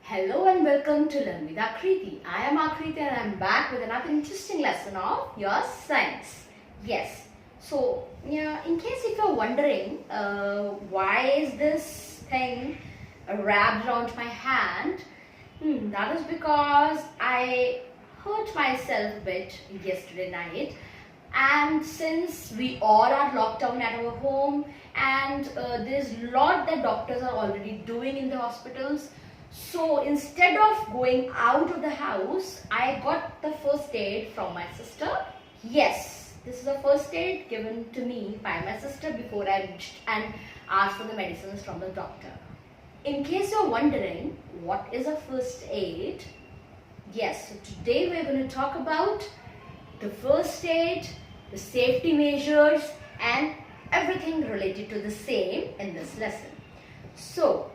Hello and welcome to Learn with Akriti. I am Akriti and I am back with another interesting lesson of your science. Yes, so in case if you're wondering why is this thing wrapped around my hand, that is because I hurt myself a bit yesterday night, and since we all are locked down at our home and there's a lot that doctors are already doing in the hospitals, so instead of going out of the house, I got the first aid from my sister. Yes, this is a first aid given to me by my sister before I reached and asked for the medicines from the doctor. In case you're wondering what is a first aid, yes, so today we're going to talk about the first aid, the safety measures and everything related to the same in this lesson. So,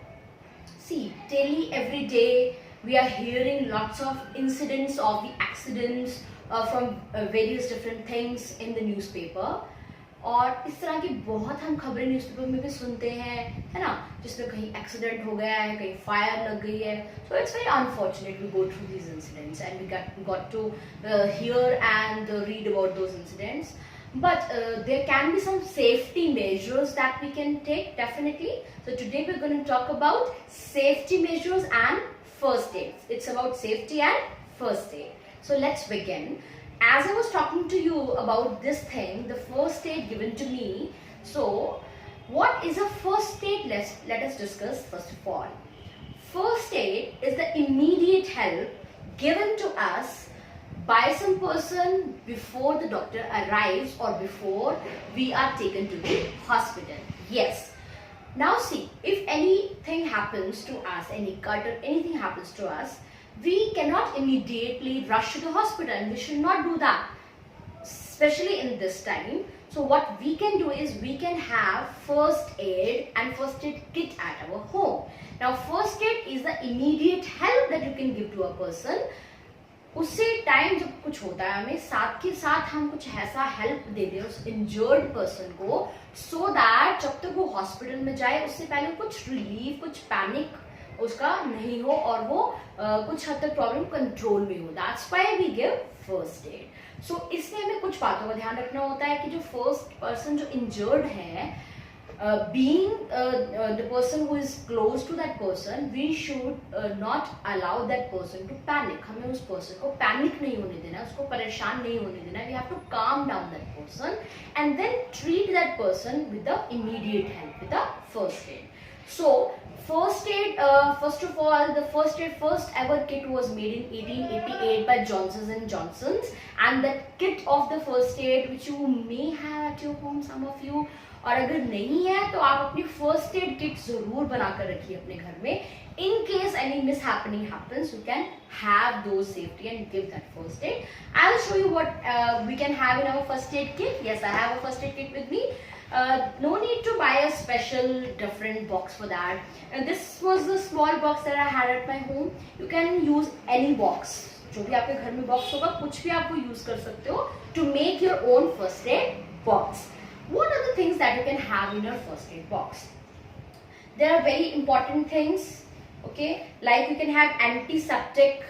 see, daily, every day, we are hearing lots of incidents of the accidents from various different things in the newspaper. और इस तरह की बहुत हम खबरें newspaper में भी सुनते हैं, है ना, जिसमें कहीं एक्सीडेंट हो गया है, कहीं फायर लग गई है. So it's very unfortunate we go through these incidents and we got to hear and read about those incidents. But there can be some safety measures that we can take, definitely. So today we're going to talk about safety measures and first aid. It's about safety and first aid. So let's begin. As I was talking to you about this thing, the first aid given to me. So what is a first aid? Let us discuss first of all. First aid is the immediate help given to us by some person before the doctor arrives or before we are taken to the hospital. Yes. Now see, if anything happens to us, any cut or anything happens to us, we cannot immediately rush to the hospital and we should not do that, especially in this time. So what we can do is we can have first aid and first aid kit at our home. Now first aid is the immediate help that you can give to a person. उससे time जब कुछ होता है हमें साथ के साथ हम कुछ ऐसा हेल्प दे दें उस इंजर्ड पर्सन को, सो दैट जब तक वो हॉस्पिटल में जाए उससे पहले कुछ रिलीफ, कुछ पैनिक उसका नहीं हो और वो कुछ हद तक प्रॉब्लम कंट्रोल में हो. That's why we give first aid. So इसमें हमें कुछ बातों का ध्यान रखना होता है कि जो फर्स्ट पर्सन जो इंजर्ड है, being the person who is close to that person, we should not allow that person to panic. हमें उस person को panic नहीं होने देना, उसको परेशान नहीं होने देना. We have to calm down that person and then treat that person with the immediate help, with the first aid. So first aid, first of all, the first ever kit was made in 1888 by Johnson & Johnson's, and that kit of the first aid which you may have at your home, some of you, और अगर नहीं है तो आप अपनी first aid kit जरूर बनाकर रखिए अपने घर में. In case any mishappening happens, you can have those safety and give that first aid. I'll show you what we can have in our first aid kit. Yes, I have a first aid kit with me. No need to buy a special different box for that. And this was the small box that I had at my home. You can use any box. जो भी आपके घर में box होगा, कुछ भी आप वो use कर सकते हो to make your own first aid box. What are the things that you can have in your first aid box? There are very important things, okay, like you can have antiseptic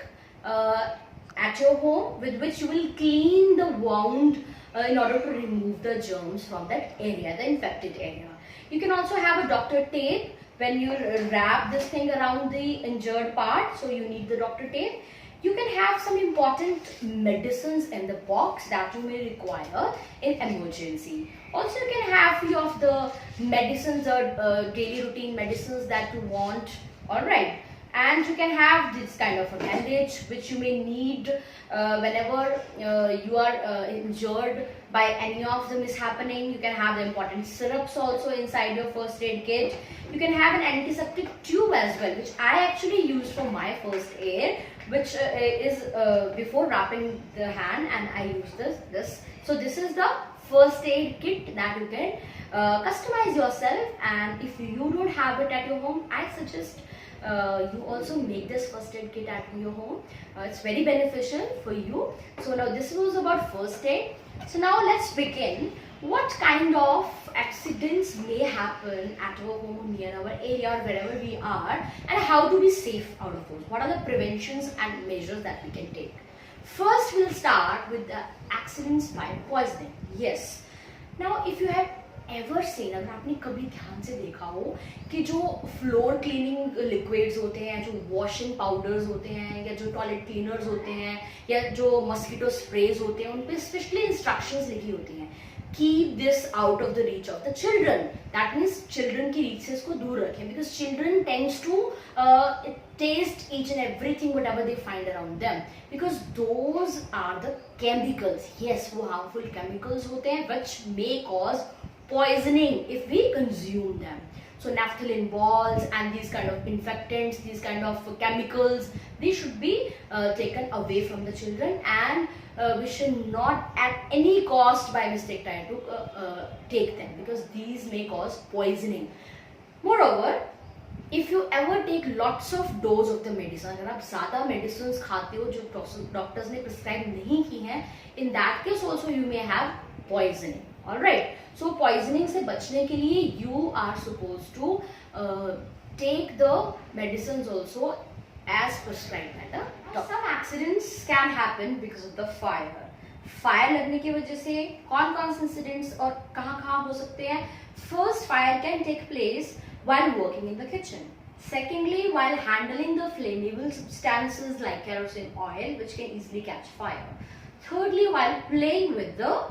at your home with which you will clean the wound in order to remove the germs from that area, the infected area. You can also have a doctor tape when you wrap this thing around the injured part, so you need the doctor tape. You can have some important medicines in the box that you may require in emergency. Also, you can have few of the medicines or daily routine medicines that you want. Alright. And you can have this kind of a bandage which you may need whenever you are injured by any of the mishappening. You can have the important syrups also inside your first aid kit. You can have an antiseptic tube as well, which I actually use for my first aid, which is before wrapping the hand, and I use this. So this is the first aid kit that you can customize yourself, and if you don't have it at your home, I suggest you also make this first aid kit at your home. It's very beneficial for you. So now this was about first aid. So now let's begin. what kind of accidents may happen at our home, near our area, or wherever we are, and how to be safe out of those. What are the preventions and measures that we can take? First, we'll start with the accidents by poisoning. Yes. Now, if you have ever seen, अगर आपने कभी ध्यान से देखा हो कि जो floor cleaning liquids होते हैं, जो वॉशिंग पाउडर्स होते हैं, या जो टॉयलेट क्लीनर्स होते हैं, या जो मस्कीटो स्प्रेज होते हैं, उन पे स्पेशली इंस्ट्रक्शंस लिखी होती हैं, keep this out of the reach of the children. That means children की reach से इसको दूर रखें, because children tends to taste each and everything whatever they find around them, because those are the chemicals. Yes, वो harmful chemicals होते हैं which may cause poisoning if we consume them. So naphthalene balls and these kind of infectants, these kind of chemicals, they should be taken away from the children, and we should not at any cost by mistake try to take them, because these may cause poisoning. Moreover, if you ever take lots of dose of the medicine, अगर आप ज़्यादा medicines खाते हो जो doctors ने prescribe नहीं की हैं, in that case also you may have poisoning. Alright, so poisoning से बचने के लिए you are supposed to take the medicines also as prescribed by the doctor. Some accidents can happen because of the fire. Fire लगने की वजह से कौन-कौन से incidents और कहाँ-कहाँ हो सकते हैं? First, fire can take place while working in the kitchen. Secondly, while handling the flammable substances like kerosene oil, which can easily catch fire. Thirdly, while playing with the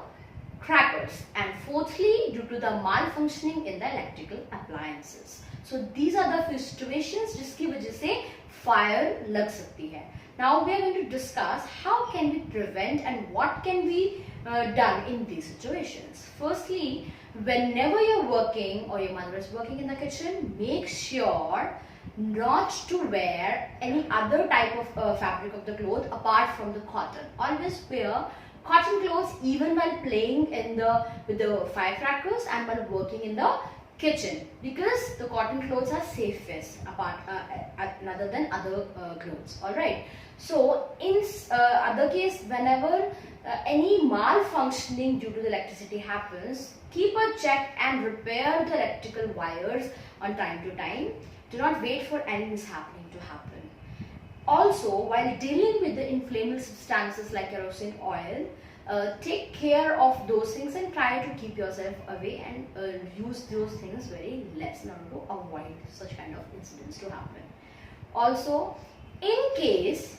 crackers. And fourthly, due to the malfunctioning in the electrical appliances. So these are the few situations जिसकी वजह से fire लग सकती है. Now we are going to discuss how can we prevent and what can be done in these situations. Firstly, whenever you're working or your mother is working in the kitchen, make sure not to wear any other type of fabric of the cloth apart from the cotton. Always wear cotton clothes even while playing with the firecrackers and while working in the kitchen, because the cotton clothes are safest apart other than other clothes. All right. So in other case, whenever any malfunctioning due to the electricity happens, keep a check and repair the electrical wires on time to time. Do not wait for any mishappening to happen. Also, while dealing with the inflammable substances like kerosene oil, take care of those things and try to keep yourself away and use those things very less in order to avoid such kind of incidents to happen. Also, in case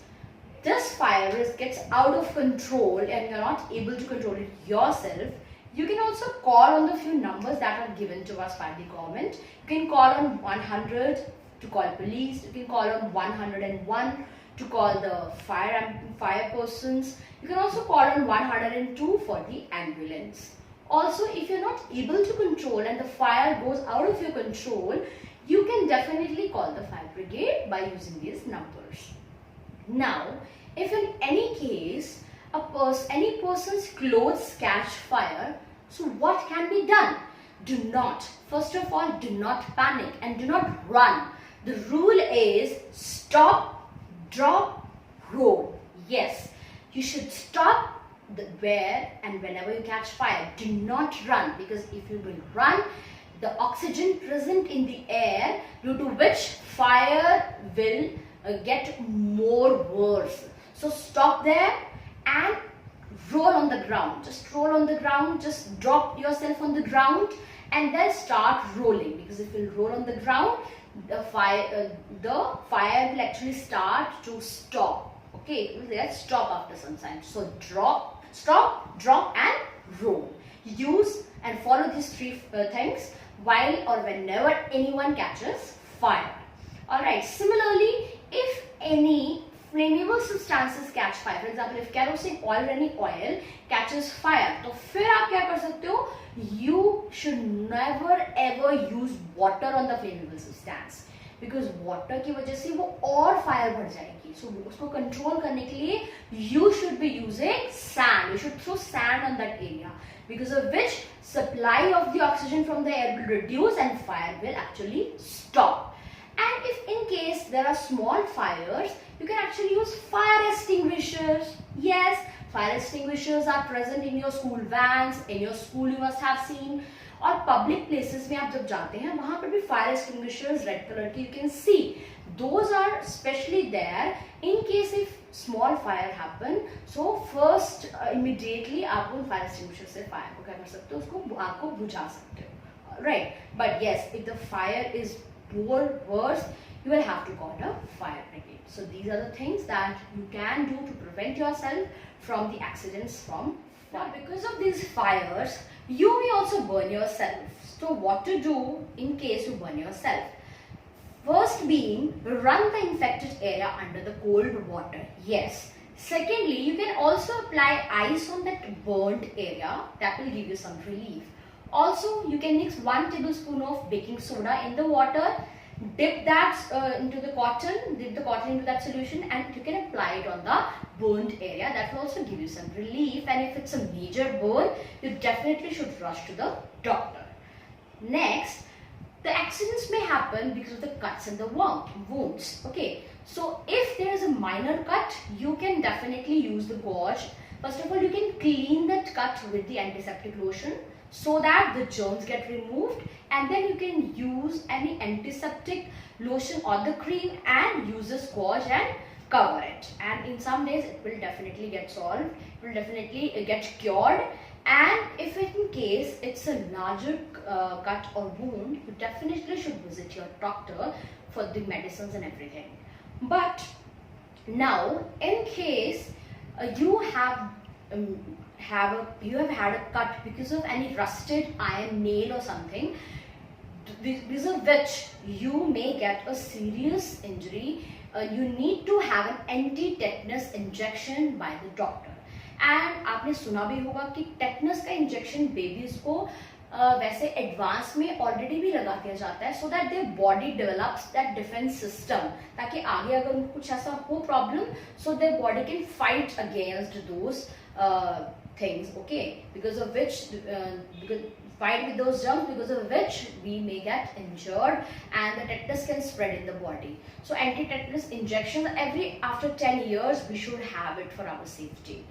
this fire gets out of control and you're not able to control it yourself, you can also call on the few numbers that are given to us by the government. You can call on 100 to call police. You can call on 101 to call the fire persons. You can also call on 102 for the ambulance. Also, if you're not able to control and the fire goes out of your control, you can definitely call the fire brigade by using these numbers. Now, if in any case any person's clothes catch fire, so what can be done? First of all, do not panic and do not run. The rule is stop, drop, roll. Yes, you should stop where and whenever you catch fire. Do not run, because if you will run, the oxygen present in the air, due to which fire will get more worse. So stop there and roll on the ground. Just roll on the ground, just drop yourself on the ground and then start rolling, because if you roll on the ground, the fire will actually start to stop. Okay, let's stop after some time. So drop, stop, drop and roll. Use and follow these three things while or whenever anyone catches fire. Alright, similarly, if any flammable substances catch fire, for example, if kerosene oil or any oil catches fire, तो फिर आप क्या कर सकते हो? You should never ever use water on the flammable substance, because water की वजह से वो और fire बढ़ जाएगी. So उसको control करने के लिए you should be using sand. You should throw sand on that area, because of which supply of the oxygen from the air will reduce and fire will actually stop. And if in case there are small fires, you can actually use fire extinguishers. Yes, fire extinguishers are present in your school vans, in your school you must have seen, और public places में आप जब जाते हैं वहाँ पर भी fire extinguishers red color की you can see. Those are specially there in case if small fire happen. So first immediately आप उन fire extinguisher से fire को क्या कर सकते हो, उसको आग को बुझा सकते हो, right? But yes, if the fire is more worse, you will have to call a fire brigade. So these are the things that you can do to prevent yourself from the accidents from fire. Now, because of these fires, you may also burn yourself. So what to do in case you burn yourself? First being, run the infected area under the cold water. Yes. Secondly, you can also apply ice on that burnt area. That will give you some relief. Also, you can mix 1 tablespoon of baking soda in the water. Dip that into the cotton, dip the cotton into that solution, and you can apply it on the burned area. That will also give you some relief. And if it's a major burn, you definitely should rush to the doctor. Next, the accidents may happen because of the cuts and the wounds. Okay, so if there is a minor cut, you can definitely use the gauze. First of all, you can clean that cut with the antiseptic lotion so that the germs get removed, and then you can use any antiseptic lotion or the cream and use this gauze and cover it. And in some days, it will definitely get solved. It will definitely get cured. And if in case it's a larger cut or wound, you definitely should visit your doctor for the medicines and everything. But now, in case you have had a cut because of any rusted iron nail or something, because of which you may get a serious injury, you need to have an anti-tetanus injection by the doctor. And आपने सुना भी होगा कि tetanus का injection babies को वैसे advance में already भी लगा दिया जाता है, so that their body develops that defence system, ताकि आगे अगर उनको कुछ ऐसा हो problem, so their body can fight against those things, okay, because of which fight with those germs, because of which we may get injured and the tetanus can spread in the body. So anti-tetanus injections after 10 years we should have it for our safety.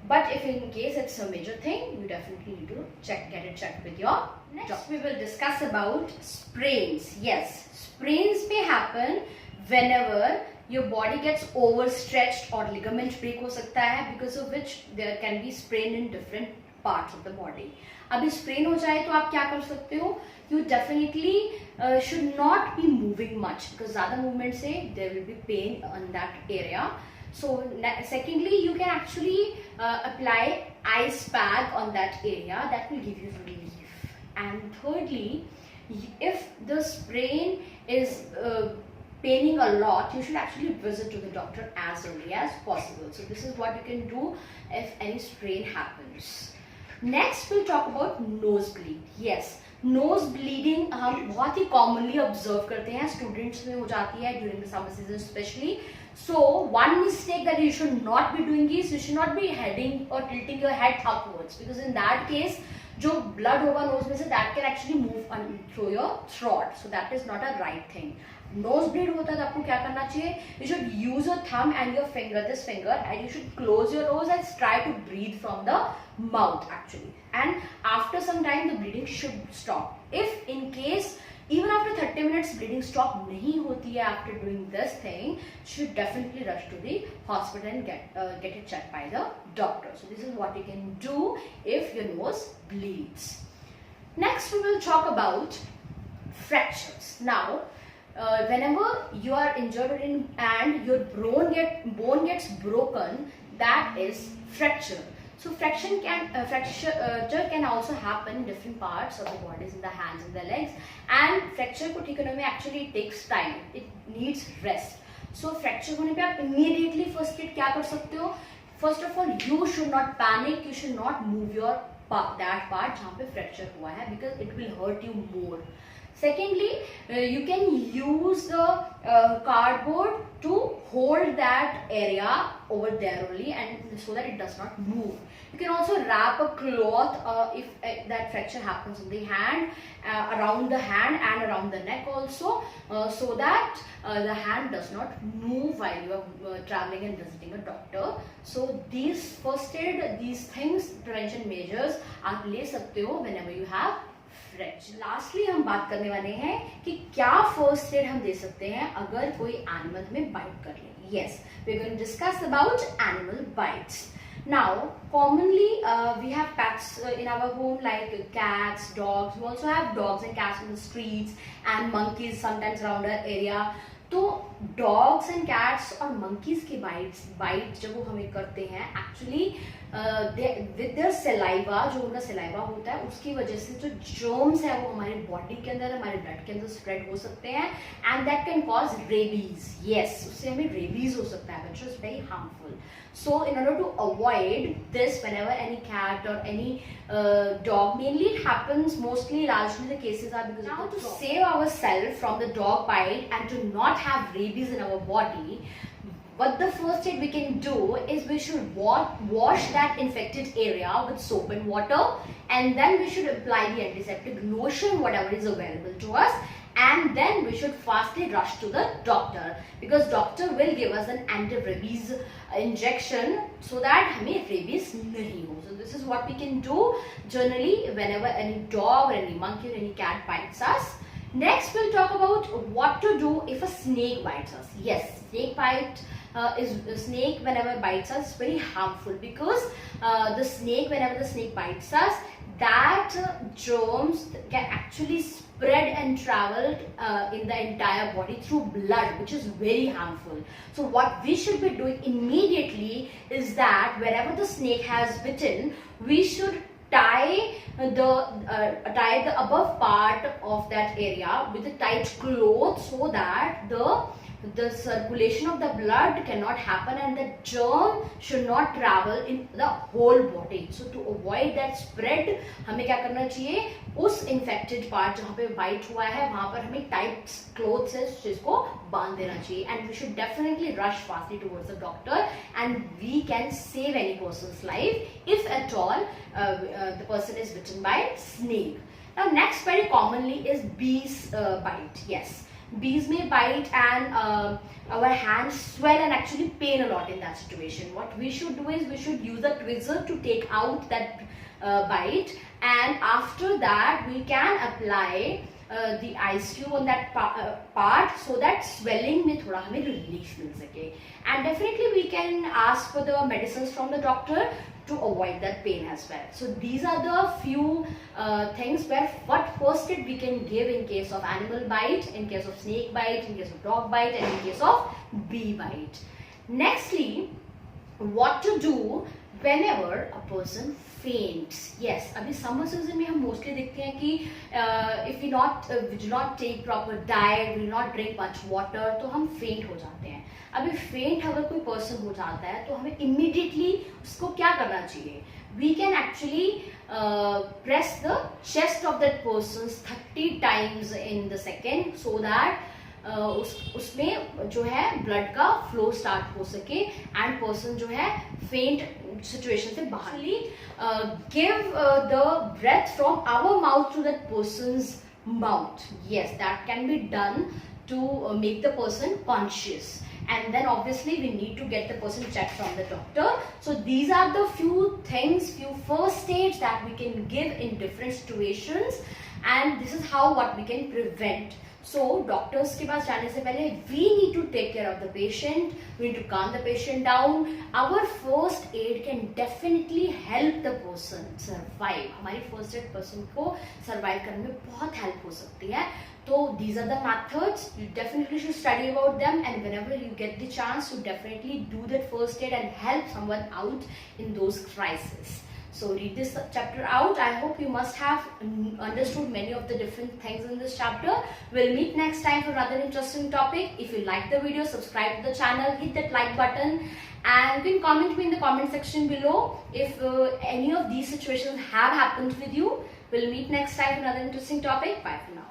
But if in case it's a major thing, you definitely need to get it checked with your doctor. Next we will discuss about sprains. Yes, sprains may happen whenever your body gets overstretched or ligament break हो सकता है, because of which there can be sprain in different parts of the body. अभी sprain हो जाए तो आप क्या कर सकते हो? You definitely should not be moving much, because ज़्यादा movement से there will be pain on that area. So secondly, you can actually apply ice pack on that area. That will give you relief. And thirdly, if the sprain is paining a lot, you should actually visit to the doctor as early as possible. So this is what you can do if any sprain happens. Next we'll talk about nosebleed. Yes, nose bleeding हम बहुत ही commonly observe करते हैं, students में हो जाती है during the summer season especially. So one mistake that you should not be doing is you should not be heading or tilting your head upwards, because in that case जो blood होगा nose में से that can actually move through your throat. So that is not a right thing. Nose bleed होता है तो आपको क्या करना चाहिए? You should use your thumb and your finger, this finger, and you should close your nose and try to breathe from the mouth actually. And after some time the bleeding should stop. If in case even after 30 minutes bleeding stop नहीं होती है after doing this thing, you should definitely rush to the hospital and get it checked by the doctor. So this is what you can do if your nose bleeds. Next we will talk about fractures. Now whenever you are injured and your bone gets broken, that is fracture. So fracture can also happen in different parts of the bodies, in the hands and the legs. And fracture को ठीक होने में actually it takes time. It needs rest. So fracture होने पे आप immediately first aid क्या कर सकते हो? First of all, you should not panic. You should not move your that part जहाँ पे fracture हुआ है, because it will hurt you more. Secondly, you can use the cardboard to hold that area over there only, and so that it does not move. You can also wrap a cloth if that fracture happens in the hand, around the hand and around the neck also, so that the hand does not move while you are traveling and visiting a doctor. So these first aid, these things, prevention measures आप ले सकते हो whenever you have fracture. Lastly हम बात करने वाले हैं कि क्या first aid हम दे सकते हैं अगर कोई एनिमल हमें बाइट कर ले. Yes, we're going to discuss about animal bites. Now, commonly we have pets in our home like cats, dogs. We also have dogs and cats in the streets and monkeys sometimes around our area. तो dogs and cats और monkeys की bite जब वो हमें करते हैं actually with their saliva, जो उनका सलाइवा होता है उसकी वजह से जो जर्म्स है वो हमारे बॉडी के अंदर, हमारे ब्लड के अंदर स्प्रेड हो सकते हैं and that can cause rabies. Yes, उससे हमें रेबीज हो सकता है which is very harmful. So in order to avoid this, whenever any cat or any dog, mainly it happens, mostly largely the cases are because now to save ourselves from the dog bite and to not have rabies in our body, what the first aid we can do is we should wash that infected area with soap and water, and then we should apply the antiseptic lotion whatever is available to us, and then we should fastly rush to the doctor because doctor will give us an anti-rabies injection so that हमें rabies नहीं हो. So this is what we can do generally whenever any dog or any monkey or any cat bites us. Next we'll talk about what to do if a snake bites us. Yes, snake bite snake whenever bites us is very harmful because whenever the snake bites us, that germs can actually spread and travel in the entire body through blood, which is very harmful. So what we should be doing immediately is that wherever the snake has bitten, we should tie the above part of that area with a tight cloth so that the circulation of the blood cannot happen and the germ should not travel in the whole body. So to avoid that spread, हमें क्या करना चाहिए, उस infected part जहाँ पे bite हुआ है वहाँ पर हमें tight cloth से जिसको बांध देना चाहिए, and we should definitely rush fastly towards the doctor and we can save any person's life if at all the person is bitten by snake. Now next very commonly is bees bite. Yes, bees may bite and our hands swell and actually pain a lot in that situation. What we should do is we should use a tweezer to take out that bite, and after that we can apply the ice cube on that part so that swelling में थोड़ा हमें relief मिल सके. And definitely we can ask for the medicines from the doctor to avoid that pain as well. So these are the few things where what first aid we can give in case of animal bite, in case of snake bite, in case of dog bite, and in case of bee bite. Nextly, what to do whenever a person faints. Yes, अभी summer season में हम mostly देखते हैं कि if we do not take proper diet, we do not drink much water, तो हम faint हो जाते हैं. अभी faint अगर कोई person हो जाता है तो हमें immediately उसको क्या करना चाहिए? We can actually press the chest of that person 30 times in the second so that उसमें जो है ब्लड का फ्लो स्टार्ट हो सके एंड पर्सन जो है फेंट सिचुएशन से बाहर give the breath from our mouth to that person's mouth. Yes, that can be done to make the person conscious, and then obviously we need to get the person checked from the doctor. So these are the few first aids that we can give in different situations, and this is what we can prevent. So doctors के पास जाने से पहले we need to take care of the patient, we need to calm the patient down. Our first aid can definitely help the person survive. हमारी first aid person को survive करने में बहुत help हो सकती है. So these are the methods. You definitely should study about them, and whenever you get the chance, you definitely do that first aid and help someone out in those crises. So read this chapter out. I hope you must have understood many of the different things in this chapter. We'll meet next time for another interesting topic. If you like the video, subscribe to the channel, hit that like button, and you can comment me in the comment section below if any of these situations have happened with you. We'll meet next time for another interesting topic. Bye for now.